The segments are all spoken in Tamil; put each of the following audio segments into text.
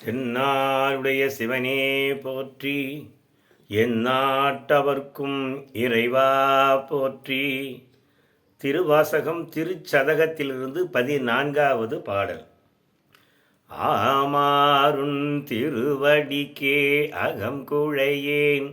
தென்னாருடைய சிவனே போற்றி, எந்நாட்டவர்க்கும் இறைவா போற்றி. திருவாசகம் திருச்சதகத்திலிருந்து 14வது பாடல். ஆமாறுன் திருவடிக்கே அகங்குழையேன்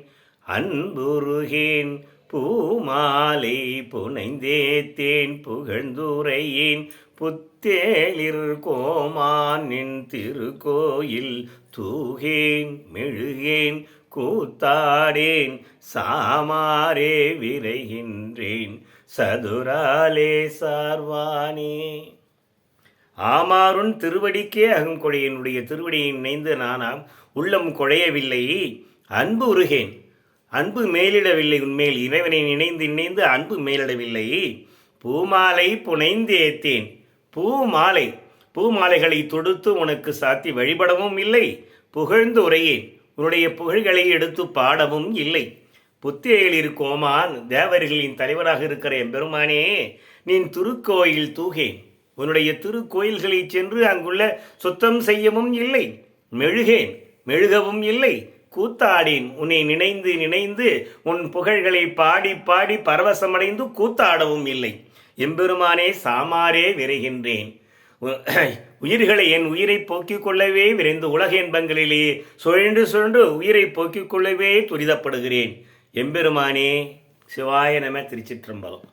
அன்புருகேன், பூமாலை புனைந்தேத்தேன் புகழ்ந்துரையேன், புத்தேளிர் கோமானின் திருக்கோயில் தூகேன் மெழுகேன் கூத்தாடேன், சாமாரே விரைகின்றேன் சதுராலே சார்வானே. ஆமாறுன் திருவடிக்கே அகங்குழையனுடைய திருவடியை நினைந்து நானாம் உள்ளம் குழையவில்லை, அன்பு உருகேன் அன்பு மேலிடவில்லை, உன்மேல் இறைவனை நினைந்து நினைந்து அன்பு மேலிடவில்லை. பூமாலை புனைந்தேத்தேன், பூமாலைகளை தொடுத்து உனக்கு சாத்தி வழிபடவும் இல்லை, புகழ்ந்து உரையேன் உன்னுடைய புகழ்களை எடுத்து பாடவும் இல்லை. புத்தேளிர் கோமான் தேவர்களின் தலைவராக இருக்கிற எம்பெருமானே, நீ திருக்கோயில் தூகேன் உன்னுடைய திருக்கோயில்களை சென்று அங்குள்ள சுத்தம் செய்யவும் இல்லை, மெழுகவும் இல்லை, கூத்தாடேன் உன்னை நினைந்து நினைந்து உன் புகழ்களை பாடி பாடி பரவசமடைந்து கூத்தாடவும் இல்லை. எம்பெருமானே, சாமாரே விரைகின்றேன், உயிர்களை என் உயிரை போக்கிக் கொள்ளவே விரைந்து உலக இன்பங்களிலே சுழன்று சுழன்று உயிரை போக்கிக் கொள்ளவே துரிதப்படுகிறேன். எம்பெருமானே, சிவாய நம. திருச்சிற்றம்பலம்.